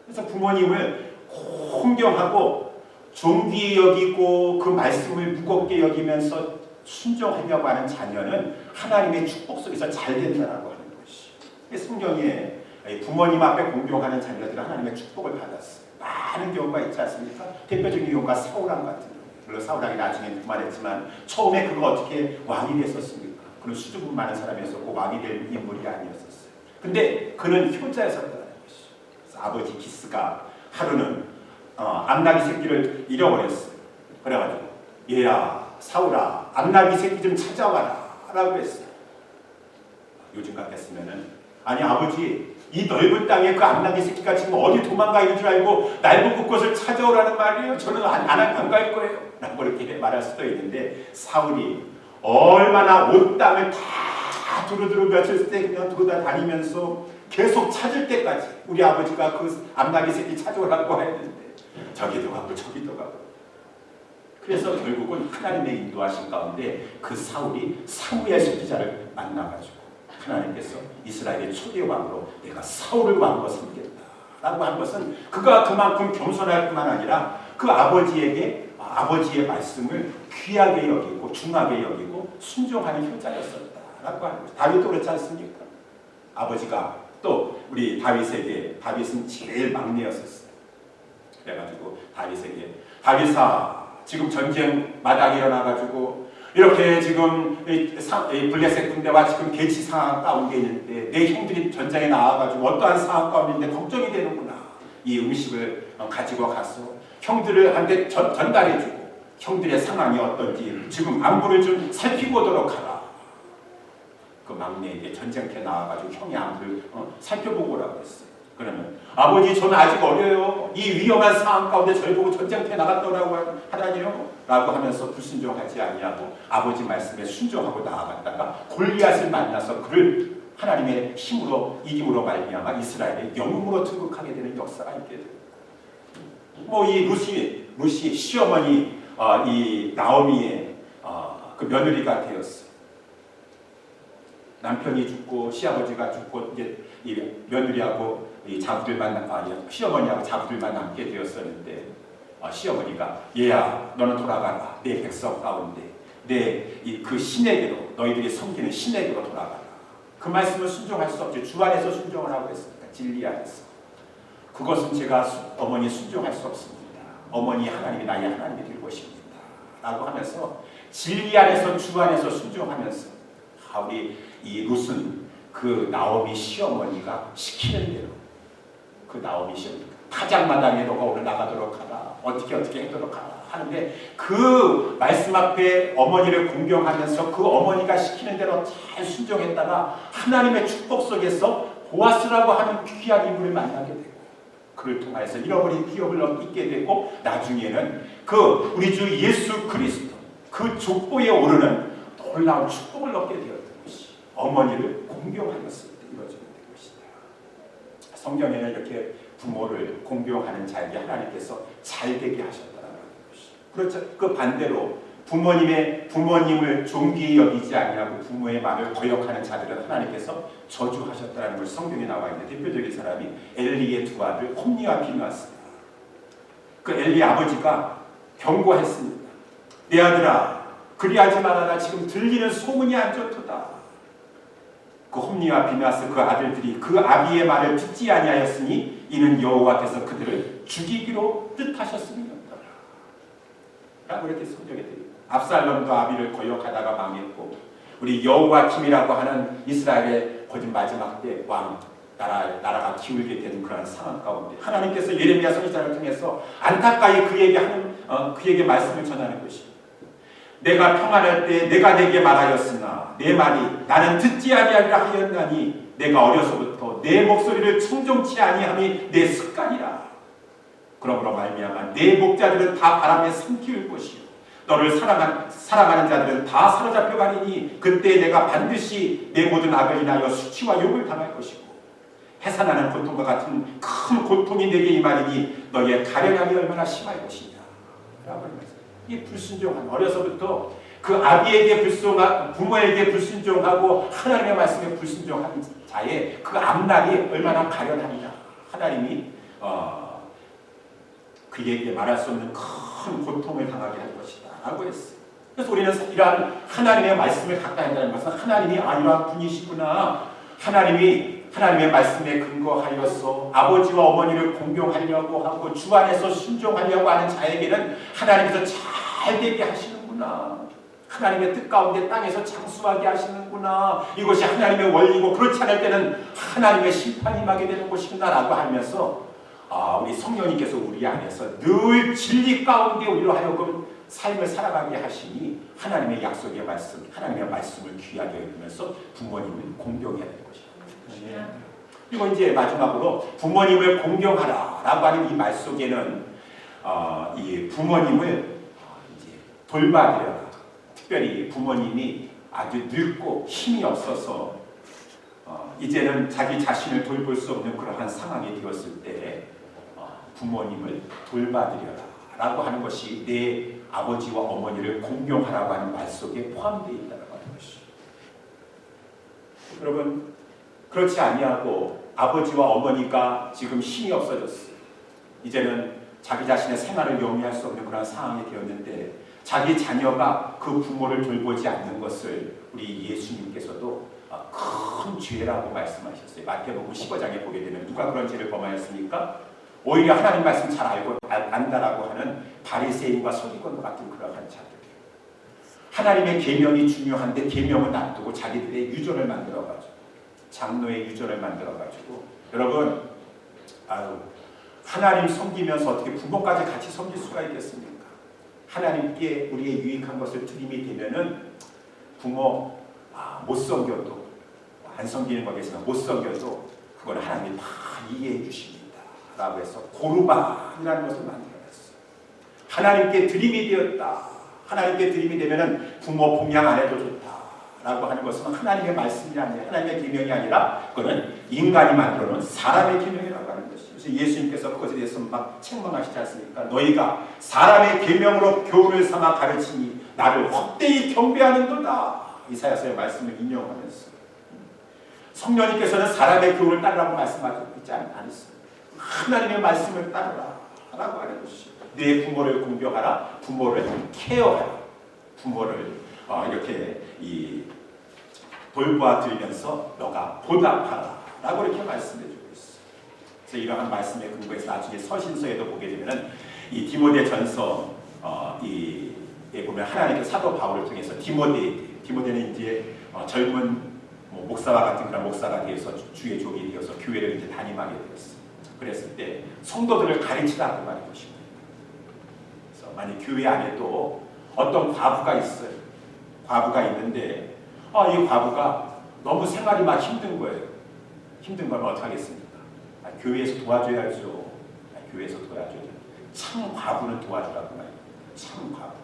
그래서 부모님을 공경하고 존귀 여기고 그 말씀을 무겁게 여기면서 순종하려고 하는 자녀는 하나님의 축복 속에서 잘 된다라고 하는 것이. 성경에 부모님 앞에 공경하는 자녀들은 하나님의 축복을 받았어요. 많은 경우가 있지 않습니까? 대표적인 경우가 사울왕 같은 경우. 물론 사울왕이 나중에 그만했지만 처음에 그가 어떻게 왕이 됐었습니까? 그는 수줍음 많은 사람이었었고 왕이 될 인물이 아니었었어요. 근데 그는 효자였었다는 것이죠. 그래서 아버지 기스가 하루는 암나귀 새끼를 잃어버렸어요. 그래가지고 얘야 사울아 암나귀 새끼 좀 찾아와라 라고 했어요. 요즘 같았으면은 아니 아버지 이 넓은 땅에 그 암나귀 새끼가 지금 어디 도망가 있는 줄 알고 날고 그곳을 찾아오라는 말이에요. 저는 안 갈 거예요 라고 이렇게 말할 수도 있는데, 사울이 얼마나 온 땅을 다 두루두루 며칠 그냥 돌아다니면서 계속 찾을 때까지 우리 아버지가 그 암나귀 새끼 찾아오라고 했는데 저기도 가고 저기도 가고. 그래서 결국은 하나님의 인도하신 가운데 그 사울이 사무엘 선지자를 만나가지고 하나님께서 이스라엘의 초대 왕으로 내가 사울을 왕으로 삼겠다라고 한 것은 그가 그만큼 겸손할 뿐만 아니라 그 아버지의 말씀을 귀하게 여기고 중하게 여기고 순종하는 효자였었다라고 하는 거죠. 다윗도 그렇지 않습니까? 아버지가 또 우리 다윗은 제일 막내였었어요. 그래가지고 다윗에게 다윗아 지금 전쟁 마당에 일어나가지고 이렇게 지금 블레셋 군대와 지금 개치 상황 가운데 있는데 내 형들이 전장에 나와가지고 어떠한 상황 가운데 있는데 걱정이 되는구나. 이 음식을 가지고 가서 형들한테 전달해주고 형들의 상황이 어떤지 지금 안부를 좀 살피고 오도록 하라. 그 막내에게 전쟁터에 나와가지고 형의 안부를 살펴보고 오라고 했어요. 그러면 아버지 저는 아직 어려요. 이 위험한 상황 가운데 저희 보고 전쟁터에 나갔더라고 하다니요 라고 하면서 불순종하지 아니하고 아버지 말씀에 순종하고 나아갔다가 골리앗을 만나서 그를 하나님의 힘으로 이김으로 말미암아 이스라엘의 영웅으로 등극하게 되는 역사가 있게 됩니다. 이 루시 시어머니 이 나오미의 그 며느리가 되었어요. 남편이 죽고 시아버지가 죽고 이제 이 며느리하고 이 자부들만 시어머니하고 자부들만 남게 되었었는데 시어머니가 얘야 너는 돌아가라. 내 백성 가운데 내 그 신에게로 너희들이 섬기는 신에게로 돌아가라. 그 말씀을 순종할 수 없죠. 주 안에서 순종을 하고 있습니다. 진리 안에서. 그것은 제가 어머니 순종할 수 없습니다. 어머니 하나님이 나의 하나님이 될 것입니다 라고 하면서 진리 안에서 주 안에서 순종하면서 우리 이 룻은 그 나오미 시어머니가 시키는 대로 그 나오미 시어머니가 타작마당에 너가 오늘 나가도록 하라. 어떻게 하도록 하라 하는데 그 말씀 앞에 어머니를 공경하면서 그 어머니가 시키는 대로 잘 순종했다가 하나님의 축복 속에서 보아스라고 하는 귀한 인물을 만나게 되고 그를 통해서 잃어버린 기업을 얻게 되고 나중에는 그 우리 주 예수 그리스도 그 족보에 오르는 놀라운 축복을 얻게 되었던 것이 어머니를 공경하였을 때 이루어지게 된 것이다. 성경에는 이렇게 부모를 공경하는 자에게 하나님께서 잘되게 하셨다는 것이. 그렇죠. 그 반대로 부모님을 존귀히 여기지 아니하고 부모의 말을 거역하는 자들은 하나님께서 저주하셨다는 것이 성경에 나와 있는데 대표적인 사람이 엘리의 두 아들 홈니와 비누아스입니다. 그 엘리 아버지가 경고했습니다. 내 아들아 그리하지 말아라. 지금 들리는 소문이 안 좋도다. 그 홈니와 비누아스 그 아들들이 그 아비의 말을 듣지 아니하였으니 이는 여호와께서 그들을 죽이기로 뜻하셨음이었더라 라고 이렇게 성경에 되어 있습니다. 압살롬도 아비를 거역하다가 망했고 우리 여호와김이라고 하는 이스라엘의 거짓 마지막 때 왕 나라가 기울게 되는 그런 상황 가운데 하나님께서 예레미야 선지자를 통해서 안타까이 그에게 말씀을 전하는 것입니다. 내가 평안할 때 내가 내게 말하였으나 내 말이 나는 듣지 아니하리라 하였나니 내가 어려서부터 내 목소리를 청종치 아니함이 내 습관이라. 그러므로 말미암아 내 목자들은 다 바람에 삼키울 것이요 너를 사랑하는 자들은 다 사로잡혀 가리니 그때 내가 반드시 내 모든 악을 인하여 수치와 욕을 당할 것이고 해산하는 고통과 같은 큰 고통이 내게 임하리니 너희의 가련함이 얼마나 심할 것이냐 라고 말합니다. 이 불순종한 어려서부터 그 아비에게 불순종하고 부모에게 불순종하고 하나님의 말씀에 불순종한 자의 그 앞날이 얼마나 가련하냐 하나님이 그에게 말할 수 없는 큰 고통을 당하게 할 것이다 라고 했어요. 그래서 우리는 이러한 하나님의 말씀을 가까이 한다는 것은 하나님이 이러한 분이시구나, 하나님의 말씀에 근거하여서 아버지와 어머니를 공경하려고 하고 주 안에서 순종하려고 하는 자에게는 하나님께서 잘 되게 하시는구나, 하나님의 뜻 가운데 땅에서 장수하게 하시는구나, 이것이 하나님의 원리고 그렇지 않을 때는 하나님의 심판이 임하게 되는 것이구나 라고 하면서 우리 성령님께서 우리 안에서 늘 진리 가운데 우리로 하여금 삶을 살아가게 하시니 하나님의 약속의 말씀, 하나님의 말씀을 귀하게 여기면서 부모님을 공경해야 되는 것입니다. 그리고 이제 마지막으로 부모님을 공경하라 라고 하는 이 말 속에는 이 부모님을 이제 돌봐드려라, 특별히 부모님이 아주 늙고 힘이 없어서 이제는 자기 자신을 돌볼 수 없는 그러한 상황이 되었을 때 부모님을 돌봐드려라 라고 하는 것이 내 아버지와 어머니를 공경하라고 하는 말 속에 포함되어 있다고 하는 것이죠. 여러분, 그렇지 아니하고 아버지와 어머니가 지금 힘이 없어졌어요. 이제는 자기 자신의 생활을 영위할 수 없는 그런 상황이 되었는데 자기 자녀가 그 부모를 돌보지 않는 것을 우리 예수님께서도 큰 죄라고 말씀하셨어요. 마태복음 15장에 보게 되면 누가 그런 죄를 범하였습니까? 오히려 하나님 말씀 잘 알고 안다라고 하는 바리새인과 서기관과 같은 그러한 자들. 하나님의 계명이 중요한데 계명을 놔두고 자기들의 유전을 만들어가지고 장로의 유전을 만들어가지고 여러분 하나님 섬기면서 어떻게 부모까지 같이 섬길 수가 있겠습니까? 하나님께 우리의 유익한 것을 들임이 되면은 부모 못 섬겨도 안 섬기는 거겠지만 못 섬겨도 그걸 하나님이 다 이해해 주십니다 라고 해서 고르반이라는 것을 만들어냈어요. 하나님께 드림이 되었다. 하나님께 드림이 되면은 부모 봉양 안 해도 좋다 라고 하는 것은 하나님의 말씀이 아니라 하나님의 계명이 아니라 그거는 인간이 만들어놓은 사람의 계명이라고 하는 것이죠. 그래서 예수님께서 그것에 대해서 막 책망하시지 않습니까? 너희가 사람의 계명으로 교훈을 삼아 가르치니 나를 헛되이 경배하는도다. 이사야서의 말씀을 인용하면서 성령님께서는 사람의 교훈을 따르라고 말씀하지 않았어요. 하나님의 말씀을 따르라 라고 하는 것이죠. 내 부모를 공경하라, 부모를 케어하라, 부모를 이렇게 돌보아드리면서 너가 보답하라 라고 이렇게 말씀해주고 있어요. 그래서 이러한 말씀에 근거해서 나중에 서신서에도 보게 되면은 이 디모데전서 에 보면 하나님께 사도 바울을 통해서 디모데는 이제 젊은 목사와 같은 그런 목사가 되어서 주의 종이 되어서 교회를 이제 담임하게 되었어요. 그랬을 때 성도들을 가르치라고 말한 것입니다. 그래서 만약 교회 안에도 어떤 과부가 있어요. 과부가 있는데 이 과부가 너무 생활이 막 힘든 거예요. 힘든 걸 어떻게 하겠습니까? 교회에서 도와줘야죠. 교회에서 도와줘야죠. 참 과부는 도와주라고 말해요. 참 과부.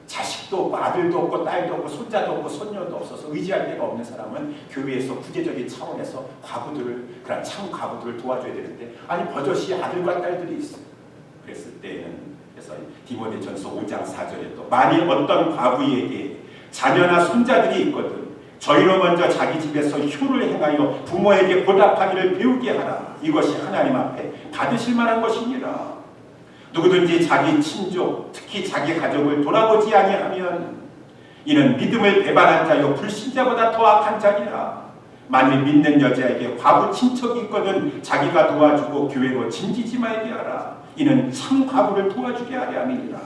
자식도 없고 아들도 없고 딸도 없고 손자도 없고 손녀도 없어서 의지할 데가 없는 사람은 교회에서 구제적인 차원에서 그런 참 과부들을 도와줘야 되는데 버젓이 아들과 딸들이 있어요. 그랬을 때는 그래서 디모데전서 5장 4절에 또 만일 어떤 과부에게 자녀나 손자들이 있거든 저희로 먼저 자기 집에서 효를 행하여 부모에게 보답하기를 배우게 하라. 이것이 하나님 앞에 받으실 만한 것이니라. 누구든지 자기 친족, 특히 자기 가족을 돌아보지 아니하면 이는 믿음을 배반한 자요 불신자보다 더 악한 자니라. 만일 믿는 여자에게 과부 친척이 있거든 자기가 도와주고 교회로 짐지지 말게 하라. 이는 참 과부를 도와주게 하려 함이니라.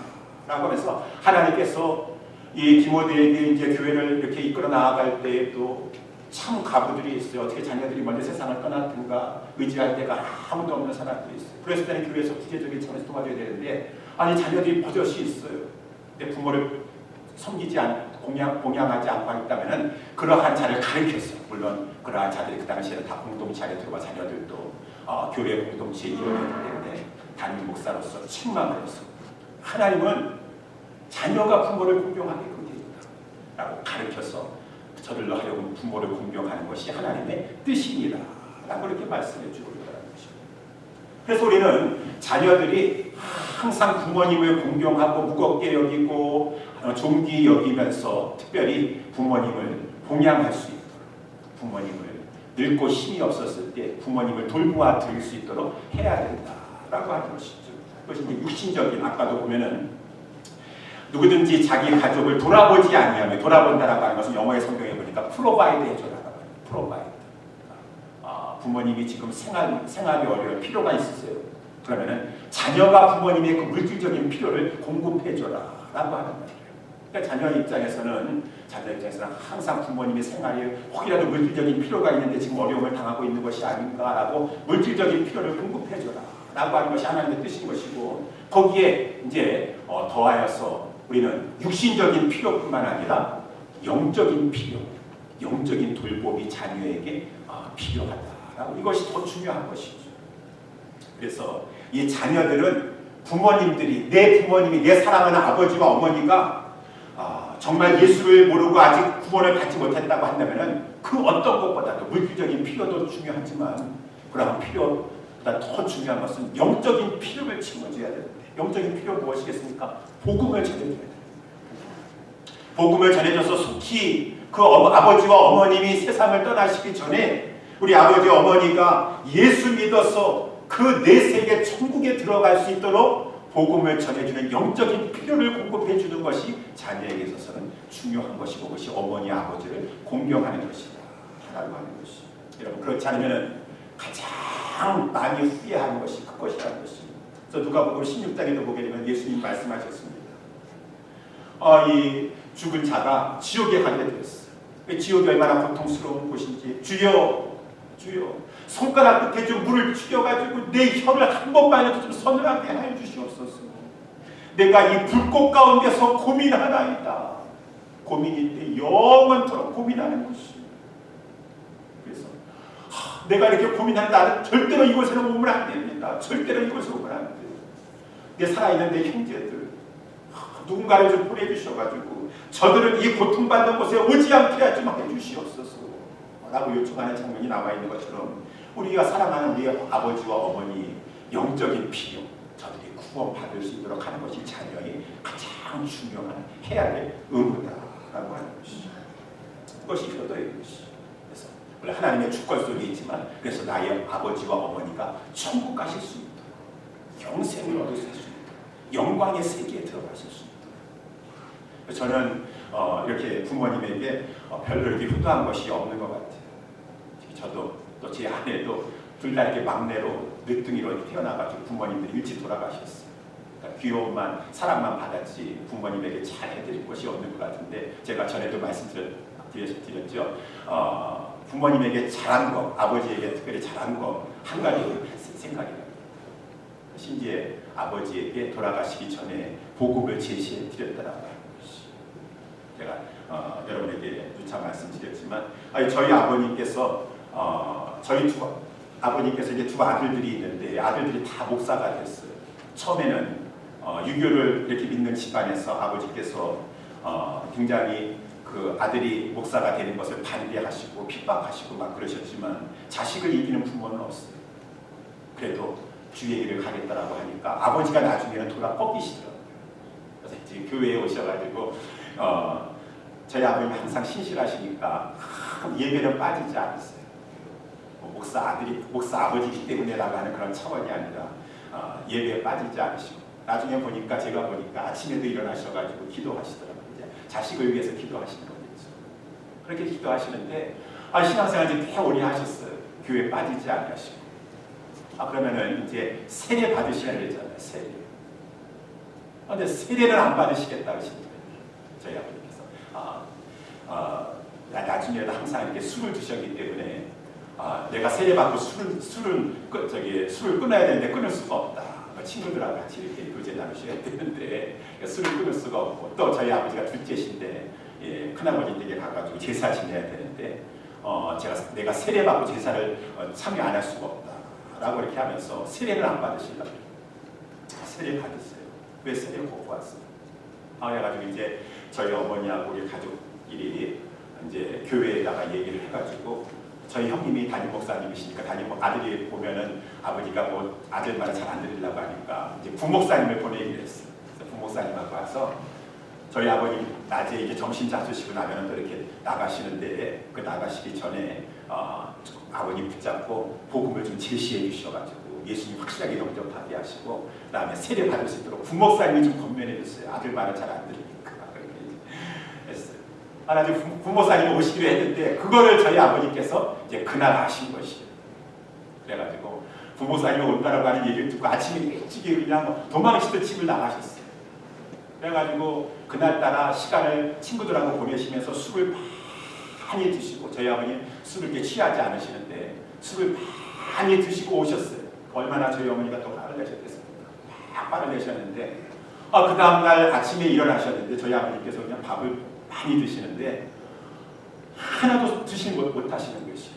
라고 하면서 하나님께서 이 디모데에게 이제 교회를 이렇게 이끌어 나아갈 때에도 참 과부들이 있어요. 어떻게 자녀들이 먼저 세상을 떠났든가 의지할 데가 아무도 없는 사람들이 있어요. 그랬을 때는 교회에서 구체적인 차원에서 도와줘야 되는데 아니 자녀들이 버젓이 있어요. 근데 부모를 섬기지 않고 봉양하지 않고 있다면 그러한 자를 가르쳤어요. 물론 그러한 자들이 그 당시에는 다 공동체 안에 들어와 자녀들도 교회 공동체에 이뤄내야 되는데 담임 목사로서 책망을 했어. 하나님은 자녀가 부모를 공경하게끔 되었다 라고 가르쳐서 저들로 하여금 부모를 공경하는 것이 하나님의 뜻입니다 라고 이렇게 말씀해 주고 있다는 것입니다. 그래서 우리는 자녀들이 항상 부모님을 공경하고 무겁게 여기고 존귀 여기면서 특별히 부모님을 봉양할 수 있도록, 부모님을 늙고 힘이 없었을 때 부모님을 돌보아 드릴 수 있도록 해야 된다라고 하는 것이죠. 그것이 이제 육신적인, 아까도 보면은 누구든지 자기 가족을 돌아보지 아니하며, 돌아본다라고 하는 것은 영어의 성경에 보니까 프로바이드 해줘라고 해요. 프로바이드. 부모님이 지금 생활이 어려울 필요가 있으세요. 그러면은 자녀가 부모님의 그 물질적인 필요를 공급해줘라라고 하는 거예요. 그러니까 자녀 입장에서는 항상 부모님의 생활에 혹이라도 물질적인 필요가 있는데 지금 어려움을 당하고 있는 것이 아닌가라고 물질적인 필요를 공급해줘라라고 하는 것이 하나님의 뜻인 것이고, 거기에 이제 더하여서 우리는 육신적인 필요뿐만 아니라 영적인 필요, 영적인 돌봄이 자녀에게 필요하다라고, 이것이 더 중요한 것이죠. 그래서 이 자녀들은 부모님들이, 내 부모님이, 내 사랑하는 아버지와 어머니가 정말 예수를 모르고 아직 구원을 받지 못했다고 한다면 그 어떤 것보다도 물질적인 필요도 중요하지만 그러한 필요보다 더 중요한 것은 영적인 필요를 채워줘야 되는데, 영적인 필요 무엇이겠습니까? 복음을 전해줘야 됩니다. 복음을 전해줘서 속히 그 아버지와 어머님이 세상을 떠나시기 전에 우리 아버지 어머니가 예수 믿어서 그 내 세계 천국에 들어갈 수 있도록 복음을 전해주는 영적인 필요를 공급해 주는 것이 자녀에게 있어서는 중요한 것이고, 그것이 어머니 아버지를 공경하는 것이다 라고 하는 것이, 여러분 그렇지 않으면 가장 많이 후회하는 것이 그것이라는 것입니다. 그래서 누가복음 16장에도 보게 되면 예수님 말씀하셨습니다. 이 죽은 자가 지옥에 가게 되었어요. 지옥이 얼마나 고통스러운 곳인지, 주여 손가락 끝에 좀 물을 튀겨가지고 내 혀를 한 번만이라도 좀 서늘하게 하여 주시옵소서. 내가 이 불꽃 가운데서 고민하나이다. 고민인데 영원토록 고민하는 것이. 그래서 내가 이렇게 고민하는 나는 절대로 이곳에는 오면 안 됩니다. 절대로 이곳에 오면 안 돼요. 내 살아있는 내 형제들 누군가를 좀 보내주셔가지고 저들은 이 고통받는 곳에 오지 않게 좀 해주시옵소서 라고 요청하는 장면이 나와 있는 것처럼, 우리가 사랑하는 우리 아버지와 어머니 영적인 필요, 저들이 구원받을 수 있도록 하는 것이 자녀의 가장 중요한 해야 될 의무다라고 하는 것이죠. 그것이 효도의 것이. 그래서 원래 하나님의 주권 속에 있지만, 그래서 나의 아버지와 어머니가 천국 가실 수 있도록, 영생을 얻을 수 있도록, 영광의 세계에 들어가실 수 있도록. 저는 이렇게 부모님에게 별로 이렇게 효도한 것이 없는 것 같아요. 저도 또 제 아내도 둘 다 이렇게 막내로 늦둥이로 태어나가지고 부모님들이 일찍 돌아가셨어요. 그러니까 귀여움만 사랑만 받았지 부모님에게 잘 해드릴 것이 없는 것 같은데, 제가 전에도 말씀드렸죠. 부모님에게 잘한 거, 아버지에게 특별히 잘한 거 한 가지 생각이 납니다. 심지어 아버지에게 돌아가시기 전에 복음을 제시해 드렸다라고 하는 것이, 제가 여러분에게 누차 말씀드렸지만, 저희 아버님께서 아버님께서 이제 두 아들들이 있는데 아들들이 다 목사가 됐어요. 처음에는 유교를 이렇게 믿는 집안에서 아버지께서 굉장히 그 아들이 목사가 되는 것을 반대하시고 핍박하시고 막 그러셨지만 자식을 이기는 부모는 없어요. 그래도 주의 길을 가겠다라고 하니까 아버지가 나중에는 돌아 꺾이시더라고요. 그래서 이제 교회에 오셔가지고 저희 아버님이 항상 신실하시니까 예배는 빠지지 않았어요. 목사 아버지이기 때문에라고 하는 그런 차원이 아니라 예배에 빠지지 않으시고, 나중에 보니까 제가 보니까 아침에도 일어나셔가지고 기도하시더라고요. 이제 자식을 위해서 기도하시는 거겠죠. 그렇게 기도하시는데 신앙생활 이제 꽤 오래 하셨어요. 교회 빠지지 않으시고. 그러면은 이제 세례 받으셔야 되잖아요. 세례. 근데 세례를 안 받으시겠다 하시는 거예요. 저희 아버지께서. 나중에도 항상 이렇게 술을 드셨기 때문에 내가 세례 받고 술을 끊어야 되는데 끊을 수가 없다. 친구들하고 같이 이렇게 교제 나누셔야 되는데 술을 끊을 수가 없고, 또 저희 아버지가 둘째신데 큰아버지 댁에 가가지고 제사 지내야 되는데 내가 세례 받고 제사를 참여 안 할 수가 없다라고 이렇게 하면서 세례를 안 받으시려고. 세례 받으세요. 왜 세례를 못 받았어요? 그래가지고 이제 저희 어머니하고 우리 가족끼리 이제 교회에다가 얘기를 해가지고, 저희 형님이 담임 목사님이시니까 아들이 보면은 아버지가 뭐 아들 말을 잘 안 들으려고 하니까 이제 부목사님을 보내기로 했어요. 그래서 부목사님하고 와서 저희 아버님 낮에 이제 점심 잡수시고 나면은 또 이렇게 나가시는데, 그 나가시기 전에 아버님 붙잡고 복음을 좀 제시해 주셔가지고 예수님 확실하게 영접하게 하시고, 그다음에 세례 받을 수 있도록 부목사님이 좀 권면해 줬어요. 아들 말을 잘 안 들으니까 그렇게 했어요. 나중에 부모사님이 오시기로 했는데 그거를 저희 아버님께서 이제 그날 아신 것이에요. 그래가지고 부모사님이 온다라고 하는 얘기를 듣고 아침에 일찍이 그냥 도망치듯 집을 나가셨어요. 그래가지고 그날따라 시간을 친구들하고 보내시면서 술을 많이 드시고, 저희 아버님 술을 이렇게 취하지 않으시는데 술을 많이 드시고 오셨어요. 얼마나 저희 어머니가 또 화를 내셨겠습니까? 막 화를 내셨는데 그 다음날 아침에 일어나셨는데 저희 아버님께서 그냥 밥을 많이 드시는데 하나도 드시지 못하시는 것이,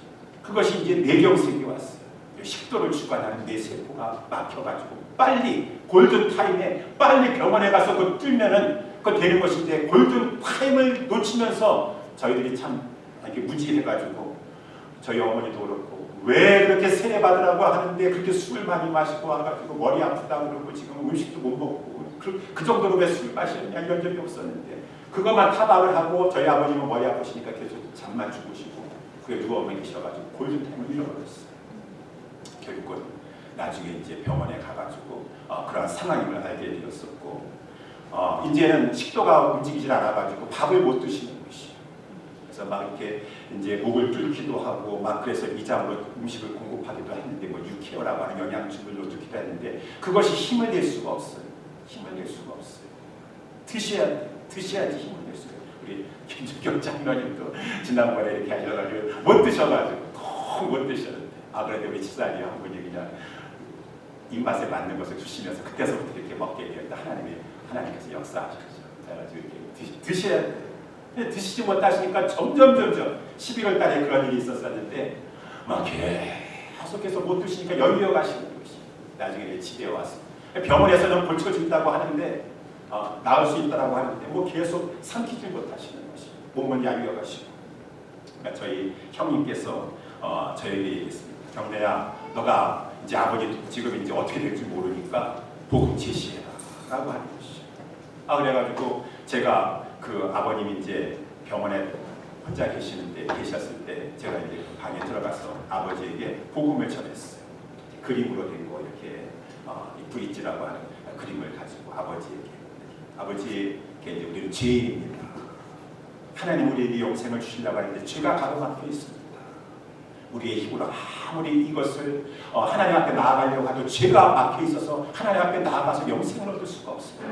그것이 이제 뇌경색이 왔어요. 식도를 주관하는 뇌세포가 막혀가지고 빨리 골든타임에 빨리 병원에 가서 그거 뚫면은 그거 되는 것인데, 골든타임을 놓치면서 저희들이 참 이렇게 무지해가지고 저희 어머니도 그렇고, 왜 그렇게 세례 받으라고 하는데 그렇게 술을 많이 마시고 와가지고 머리 아프다고 그러고 지금 음식도 못 먹고 그 정도로 왜 술 마시느냐 이런 적이 없었는데, 그것만 타박을 하고 저희 아버님은 머리 아프시니까 계속 잠만 주무시고 그게 누워 계셔가지고 골든타임을 잃어버렸어요. 결국은 나중에 이제 병원에 가가지고 그런 상황임을 알게 되었었고, 이제는 식도가 움직이질 않아가지고 밥을 못 드시는 것이에요. 그래서 막 이렇게 이제 목을 뚫기도 하고 막 그래서 이장으로 음식을 공급하기도 했는데, 뭐 유케어라고 하는 영양죽을 넣기도 했는데 그것이 힘을 낼 수가 없어요. 힘을 낼 수가 없어요. 드셔야지 힘을 낼 수가 있어요. 우리 김준경 장로님도 지난번에 이렇게 하셔가지고 못 드셔가지고 너무 못 드셨는데, 그런데 우리 집사님 한 분이 그냥 입맛에 맞는 것을 주시면서 그때서부터 이렇게 먹게 되었다. 하나님께서 역사하셨죠. 그래가지고 이렇게 드셔야 돼요. 드시지 못하시니까 점점 11월 달에 그런 일이 있었었는데 막 계속해서 못 드시니까 열려 가시는 것이, 나중에 집에 와서 병원에서는 고쳐준다고 하는데 나을 수 있다고 하는데 뭐 계속 삼키지 못하시는 것이, 몸은 야위어 가시고. 그러니까 저희 형님께서 저에게 얘기했습니다. 경래야, 너가 이제 아버지 지금 이제 어떻게 될지 모르니까 복음 제시해라 라고 하는 것이죠. 그래가지고 제가 그 아버님이 이제 병원에 혼자 계셨을 때 제가 이제 그 방에 들어가서 아버지에게 복음을 전했어요. 그림으로 된 거 이렇게 브릿지라고 하는 그림을 가지고 아버지에게 이제 우리는 죄인입니다. 하나님 우리에게 영생을 주시려고 하는데 죄가 가로막혀 있습니다. 우리의 힘으로 아무리 이것을 하나님 앞에 나아가려고 해도 죄가 막혀 있어서 하나님 앞에 나아가서 영생을 얻을 수가 없습니다.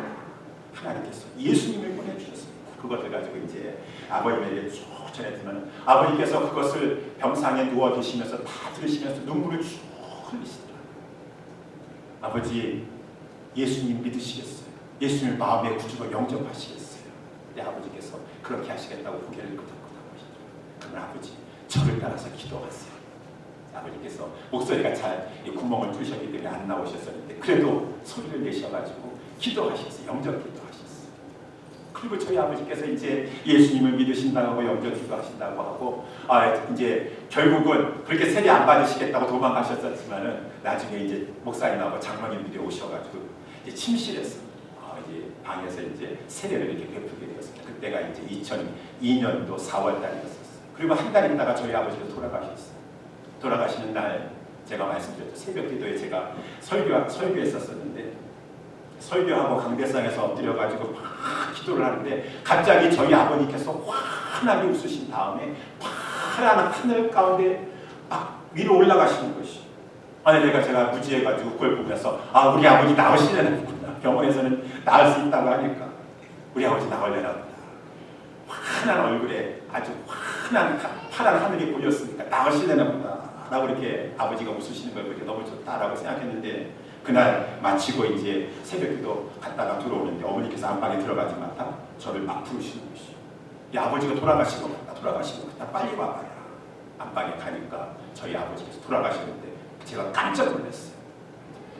하나님께서 예수님을 보내주셨습니다. 그것을 가지고 이제 아버님에게 쭉 전해주면 아버님께서 그것을 병상에 누워 계시면서 다 들으시면서 눈물을 쭉 흘리시더라고요. 아버지, 예수님 믿으시겠어요? 예수님을 마음의 구주로 영접하시겠어요? 내 아버지께서 그렇게 하시겠다고 고개를 끄덕끄덕 하시더라고요. 그러면 아버지, 저를 따라서 기도하세요. 아버지께서 목소리가 잘 구멍을 뚫으셨기 때문에 안 나오셨었는데 그래도 소리를 내셔가지고 기도하셨어요. 영접 기도하셨어요. 그리고 저희 아버지께서 이제 예수님을 믿으신다고 하고 영접 기도하신다고 하고 이제 결국은 그렇게 세례 안 받으시겠다고 도망가셨었지만은 나중에 이제 목사님하고 장로님들이 오셔가지고 이제 침실에서 이제 방에서 이제 세례를 이렇게 베풀게 되었습니다. 그때가 이제 2002년도 4월 달이었어요. 그리고 한 달 있다가 저희 아버지가 돌아가셨어요. 돌아가시는 날 제가 말씀드렸죠. 새벽 기도에 제가 설교했었는데 설교하고 강대상에서 엎드려가지고 막 기도를 하는데 갑자기 저희 아버님께서 환하게 웃으신 다음에 파란 하늘 가운데 막 위로 올라가시는 것이. 아니 제가 무지해가지고 그걸 보면서 우리 아버지 나으시려나 병원에서는 나을 수 있다고 하니까 우리 아버지 나으려나 보다. 환한 얼굴에 아주 환한 파란 하늘이 보였으니까 나으시려나 보다 라고 이렇게 아버지가 웃으시는 걸 보니까 너무 좋다라고 생각했는데, 그날 마치고 이제 새벽기도 갔다가 들어오는데 어머니께서 안방에 들어가지마다 저를 막 부르시는 것이. 이 아버지가 돌아가신 것 같다 빨리 와봐라. 안방에 가니까 저희 아버지께서 돌아가시는데 제가 깜짝 놀랐어요.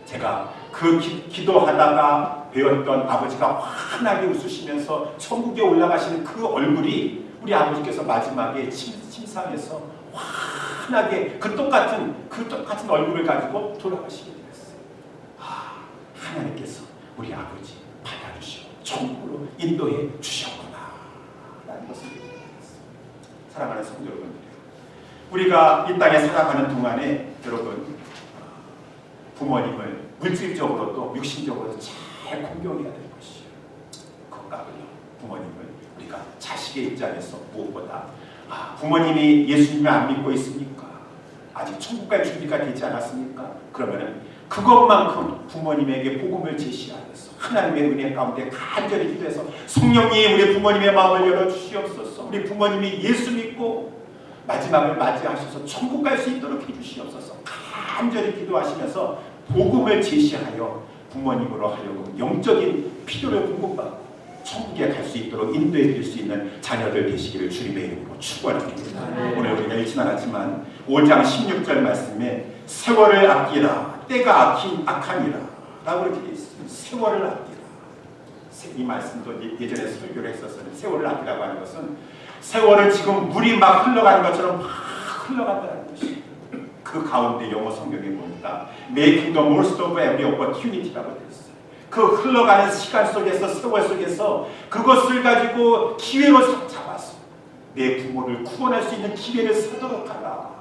제가 그 기도하다가 배웠던 아버지가 환하게 웃으시면서 천국에 올라가시는 그 얼굴이 우리 아버지께서 마지막에 침상에서 환하게 그 똑같은 얼굴을 가지고 돌아가시게 되었어요. 하나님께서 우리 아버지 받아주시고 천국으로 인도해 주셨구나 라는 것을 느꼈어요. 사랑하는 성도 여러분들, 우리가 이 땅에 살아가는 동안에 여러분 부모님을 물질적으로도 육신적으로도 잘 공경해야 될 것이에요. 그것과는요, 부모님을 우리가 자식의 입장에서 무엇보다 부모님이 예수님을 안 믿고 있습니까? 아직 천국 갈 준비가 되지 않았습니까? 그러면은 그것만큼 부모님에게 복음을 제시하면서 하나님의 은혜 가운데 간절히 기도해서 성령님 우리 부모님의 마음을 열어주시옵소서. 우리 부모님이 예수 믿고 마지막을 맞이하셔서 천국 갈 수 있도록 해주시옵소서. 간절히 기도하시면서 복음을 제시하여 부모님으로 하여금 영적인 필요를 공급받고 천국에 갈 수 있도록 인도해 드릴 수 있는 자녀들 되시기를 주님의 이름으로 축원합니다. 오늘 우리가 읽진 않았지만 5장 16절 말씀에 세월을 아끼라 때가 악하니라 라고 이렇게 되어 있습니다. 세월을 아끼라. 이 말씀도 예전에 설교를 했었어요. 세월을 아끼라고 하는 것은 세월은 지금 물이 막 흘러가는 것처럼 막 흘러간다는 것이. 그 가운데 영어 성경에 보니까 making the most of every opportunity라고 되어 있어요. 그 흘러가는 시간 속에서, 세월 속에서 그것을 가지고 기회로 잡아서 내 부모를 구원할 수 있는 기회를 사도록 하라.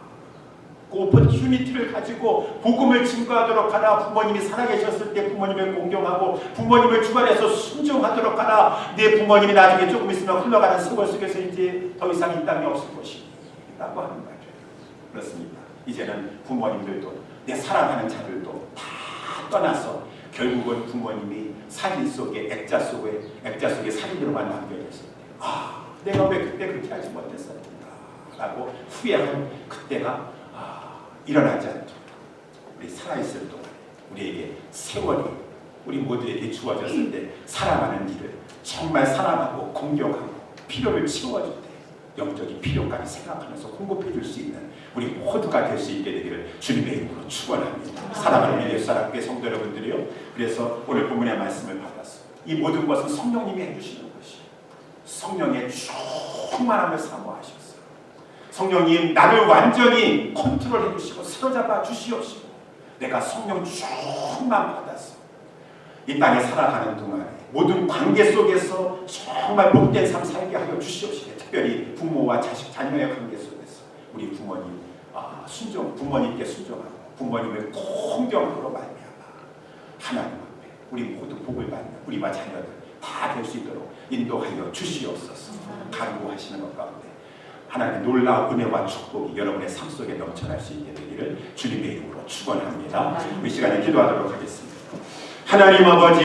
그 오퍼튜니티를 가지고 복음을 증거하도록 하라. 부모님이 살아계셨을 때 부모님을 공경하고 부모님을 주관해서 순종하도록 하라. 내 부모님이 나중에 조금 있으면 흘러가는 세월 속에서 이제 더 이상 이 땅에 없을 것이라고 하는 말이에요. 그렇습니다. 이제는 부모님들도 내 사랑하는 자들도 다 떠나서 결국은 부모님이 살인 속에 액자 속에 살인으로만 남겨졌을 때 내가 왜 그때 그렇게 하지 못했었는가 라고 후회하는 그때가 일어나지 않도록 우리 살아있을 동안 우리에게 세월이 우리 모두에게 주어졌을 때 살아가는 일을 정말 사랑하고 공경하고 필요를 채워줄 때 영적인 필요까지 생각하면서 공급해 줄 수 있는 우리 모두가 될 수 있게 되기를 주님의 이름으로 축원합니다. 사랑하는 예수 사랑교회 성도 여러분들이요, 그래서 오늘 본문의 말씀을 받아서 이 모든 것은 성령님이 해주시는 것이 성령의 충만함을 사모하셨어요. 성령님 나를 완전히 컨트롤해 주시고 사로잡아 주시옵시고 내가 성령 충만 받아서 이 땅에 살아가는 동안에 모든 관계 속에서 정말 복된 삶 살게 하여 주시옵시고, 특별히 부모와 자식 자녀의 관계 속에서 우리 부모님 부모님께 순종하고 부모님을 공경함으로 말미암아 하나님 앞에 우리 모두 복을 받는 우리와 자녀들 다 될 수 있도록 인도하여 주시옵소서. 간구하시는 것 가운데 하나님의 놀라운 은혜와 축복이 여러분의 삶 속에 넘쳐날 수 있게 되기를 주님의 이름으로 축원합니다. 이 시간에 기도하도록 하겠습니다. 하나님 아버지,